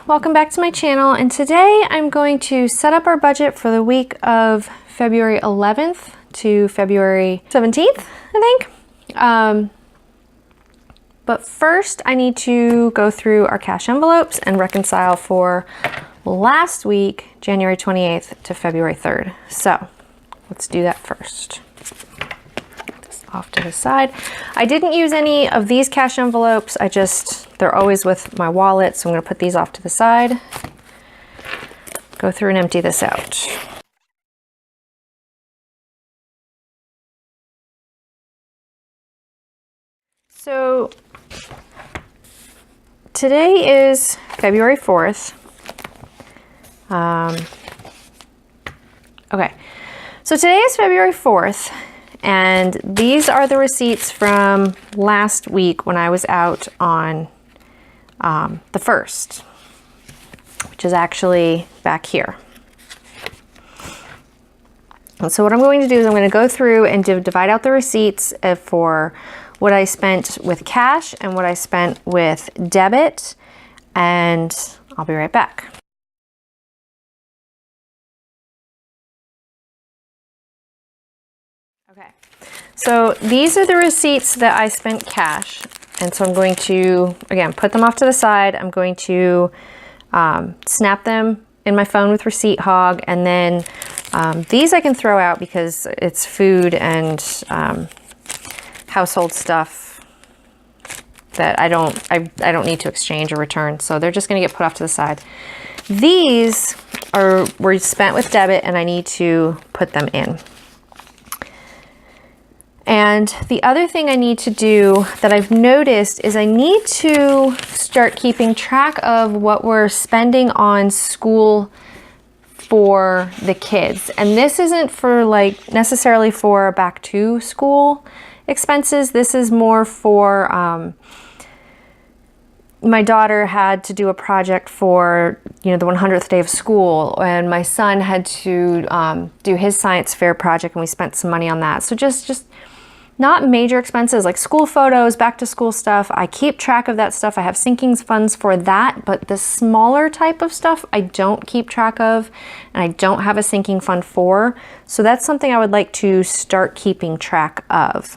welcome back to my channel, and today I'm going to set up our budget for the week of February 11th to February 17th, I think. But first I need to go through our cash envelopes and reconcile for last week, January 28th to February 3rd. So let's do that first. Off to the side. I didn't use any of these cash envelopes. They're always with my wallet, so I'm going to put these off to the side. Go through and empty this out. So today is February 4th. Okay, so today is February 4th. And these are the receipts from last week when I was out on the 1st, which is actually back here. And so what I'm going to do is I'm going to go through and divide out the receipts for what I spent with cash and what I spent with debit, and I'll be right back. Okay, so these are the receipts that I spent cash, and so I'm going to, again, put them off to the side. I'm going to snap them in my phone with Receipt Hog, and then these I can throw out because it's food and household stuff that I don't need to exchange or return, so they're just going to get put off to the side. These were spent with debit, and I need to put them in. And the other thing I need to do that I've noticed is I need to start keeping track of what we're spending on school for the kids. And this isn't for necessarily for back to school expenses. This is more for, my daughter had to do a project for, the 100th day of school, and my son had to do his science fair project, and we spent some money on that. So just not major expenses like school photos, back to school stuff. I keep track of that stuff. I have sinking funds for that, but the smaller type of stuff I don't keep track of, and I don't have a sinking fund for. So that's something I would like to start keeping track of.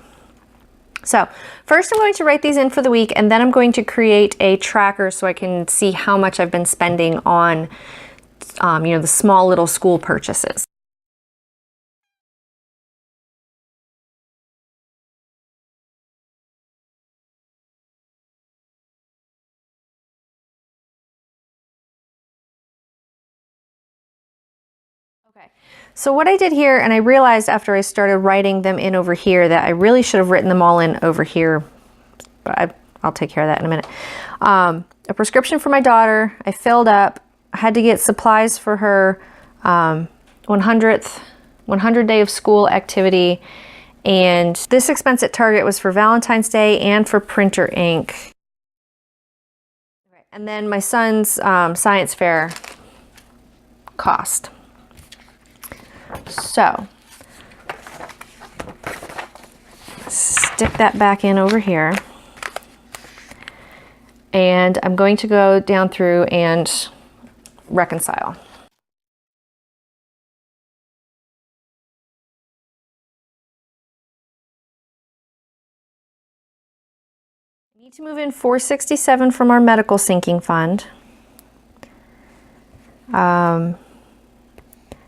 So first I'm going to write these in for the week, and then I'm going to create a tracker so I can see how much I've been spending on, the small little school purchases. Okay, so what I did here, and I realized after I started writing them in over here that I really should have written them all in over here, but I'll take care of that in a minute. A prescription for my daughter, I filled up. I had to get supplies for her 100 day of school activity, and this expense at Target was for Valentine's Day and for printer ink. And then my son's science fair cost. So, stick that back in over here, and I'm going to go down through and reconcile. I need to move in $467 from our medical sinking fund.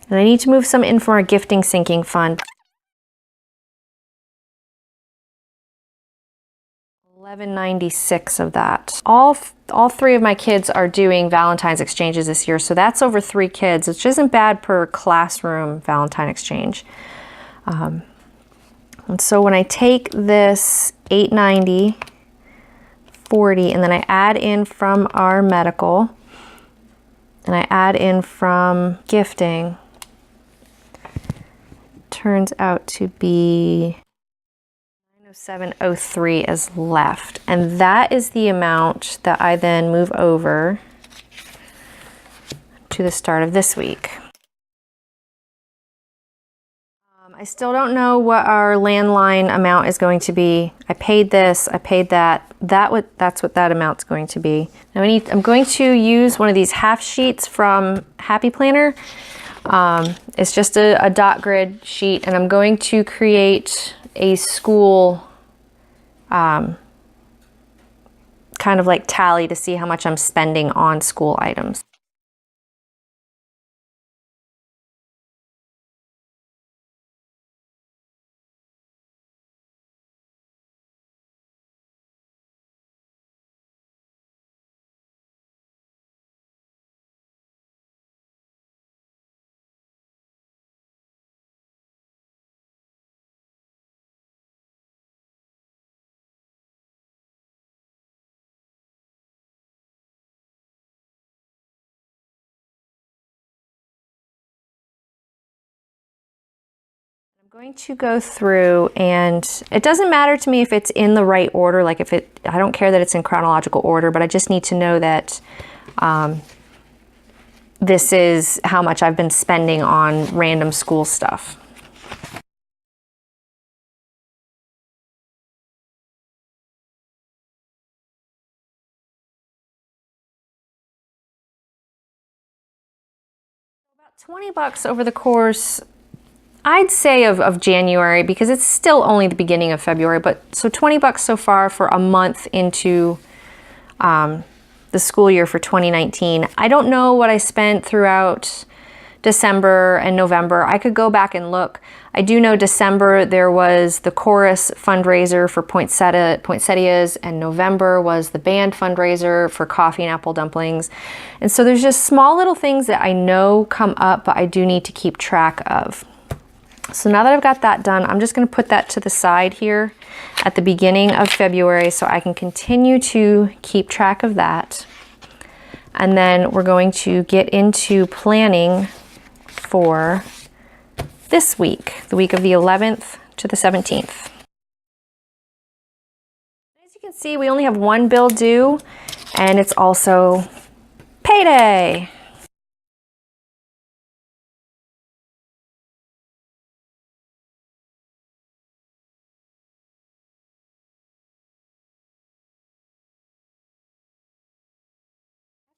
And I need to move some in from our gifting sinking fund. $11.96 of that. All three of my kids are doing Valentine's exchanges this year, so that's over 3 kids, which isn't bad per classroom Valentine exchange. And so when I take this $8.90, $40, and then I add in from our medical, and I add in from gifting, turns out to be $907.03 is left, and that is the amount that I then move over to the start of this week. I still don't know what our landline amount is going to be. I paid this, I paid that. That's what that amount's going to be. Now I'm going to use one of these half sheets from Happy Planner. It's just a dot grid sheet, and I'm going to create a school kind of like tally to see how much I'm spending on school items. I'm going to go through, and it doesn't matter to me if it's in the right order, like I don't care that it's in chronological order, but I just need to know that this is how much I've been spending on random school stuff. About 20 bucks over the course, I'd say of January, because it's still only the beginning of February, but so 20 bucks so far for a month into the school year for 2019. I don't know what I spent throughout December and November. I could go back and look. I do know December there was the chorus fundraiser for poinsettias, and November was the band fundraiser for coffee and apple dumplings. And so there's just small little things that I know come up, but I do need to keep track of. So now that I've got that done, I'm just going to put that to the side here at the beginning of February so I can continue to keep track of that. And then we're going to get into planning for this week, the week of the 11th to the 17th. As you can see, we only have one bill due, and it's also payday.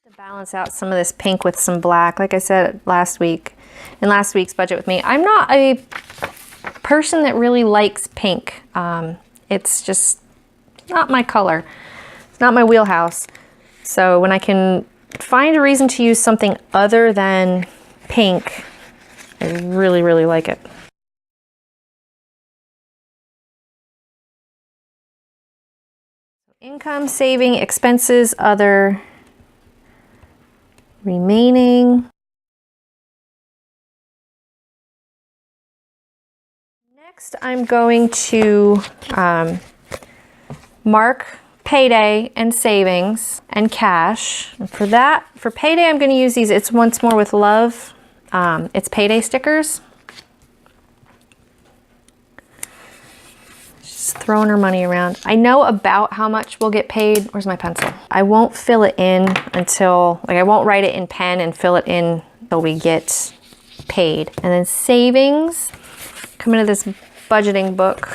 To balance out some of this pink with some black, like I said last week, in last week's budget with me, I'm not a person that really likes pink. It's just not my color. It's not my wheelhouse. So when I can find a reason to use something other than pink, I really, really like it. Income, saving, expenses, other, remaining. Next, I'm going to mark payday and savings and cash. And for that, for payday, I'm going to use these It's Once More with Love. It's payday stickers. Just throwing her money around. I know about how much we'll get paid. Where's my pencil? I won't fill it in until, like I won't write it in pen and fill it in until we get paid. And then savings, come into this budgeting book.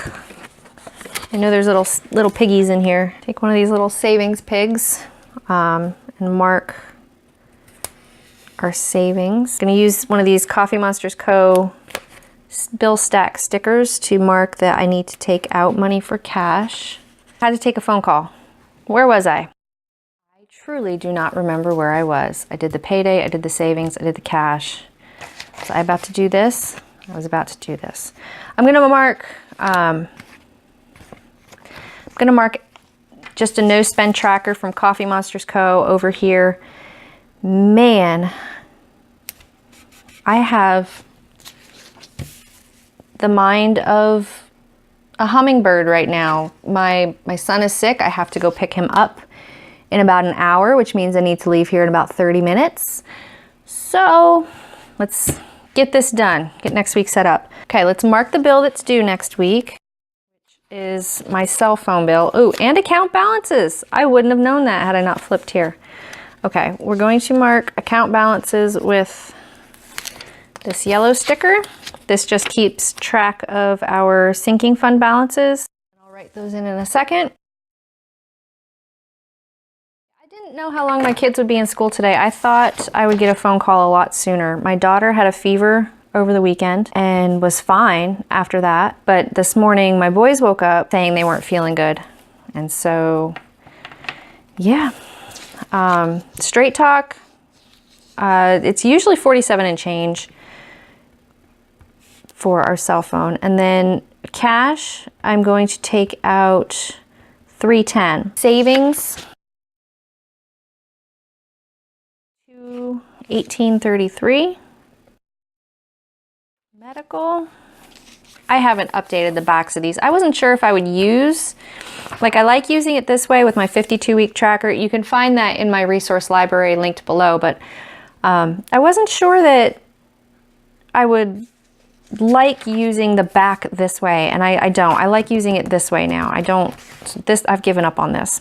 I know there's little piggies in here. Take one of these little savings pigs and mark our savings. I'm gonna use one of these Coffee Monsters Co. bill stack stickers to mark that I need to take out money for cash. I had to take a phone call. Where was I? I truly do not remember where I was. I did the payday, I did the savings, I did the cash. Was I about to do this? I was about to do this. I'm gonna mark just a no spend tracker from Coffee Monsters Co. over here. Man, I have the mind of a hummingbird right now. My son is sick. I have to go pick him up in about an hour, which means I need to leave here in about 30 minutes. So let's get this done, get next week set up. Okay, let's mark the bill that's due next week, which is my cell phone bill. Oh, and account balances. I wouldn't have known that had I not flipped here. Okay, we're going to mark account balances with this yellow sticker. This just keeps track of our sinking fund balances. I'll write those in a second. I didn't know how long my kids would be in school today. I thought I would get a phone call a lot sooner. My daughter had a fever over the weekend and was fine after that. But this morning my boys woke up saying they weren't feeling good. And so, yeah, Straight Talk, it's usually 47 and change for our cell phone. And then cash, I'm going to take out $310. Savings, $1833. Medical, I haven't updated the backs of these. I wasn't sure if I would use, like I like using it this way with my 52-week tracker. You can find that in my resource library linked below, but I wasn't sure that I would like using the back this way, and I don't. I like using it this way now. I've given up on this.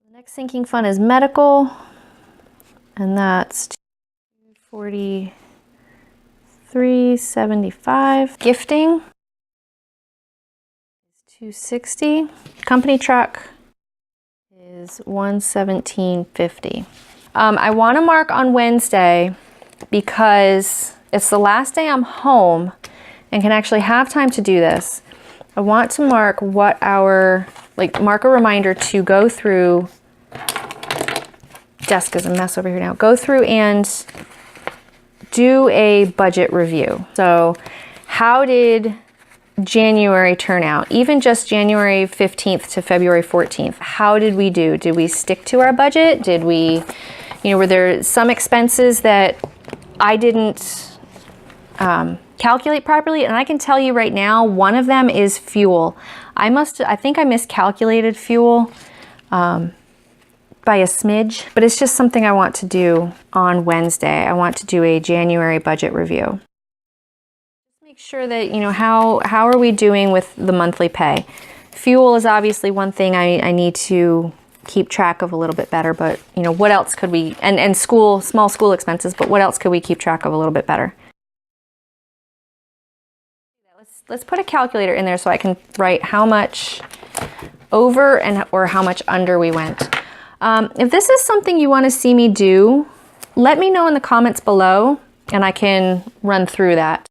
The next sinking fund is medical, and that's $243.75. Gifting is $260. Company truck is $117.50. I want to mark on Wednesday because it's the last day I'm home and can actually have time to do this. I want to mark what mark a reminder to go through, desk is a mess over here now, go through and do a budget review. So how did January turn out? Even just January 15th to February 14th, how did we do? Did we stick to our budget? Did we, were there some expenses that I didn't calculate properly? And I can tell you right now, one of them is fuel. I think I miscalculated fuel by a smidge, but it's just something I want to do on Wednesday. I want to do a January budget review. Just make sure that, how are we doing with the monthly pay? Fuel is obviously one thing I need to keep track of a little bit better, but what else could we, and small school expenses, but what else could we keep track of a little bit better? Let's put a calculator in there so I can write how much over or how much under we went. If this is something you want to see me do, let me know in the comments below and I can run through that.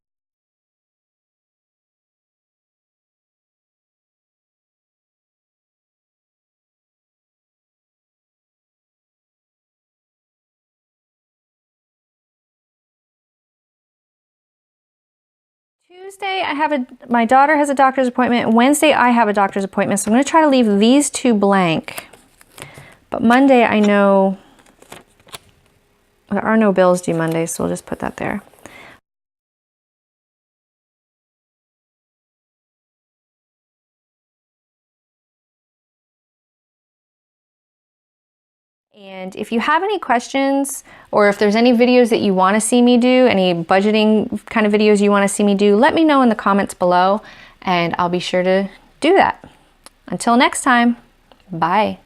Tuesday, my daughter has a doctor's appointment. Wednesday, I have a doctor's appointment, so I'm going to try to leave these two blank. But Monday, I know there are no bills due Monday, so we'll just put that there. And if you have any questions, or if there's any videos that you want to see me do, any budgeting kind of videos you want to see me do, let me know in the comments below, and I'll be sure to do that. Until next time, bye.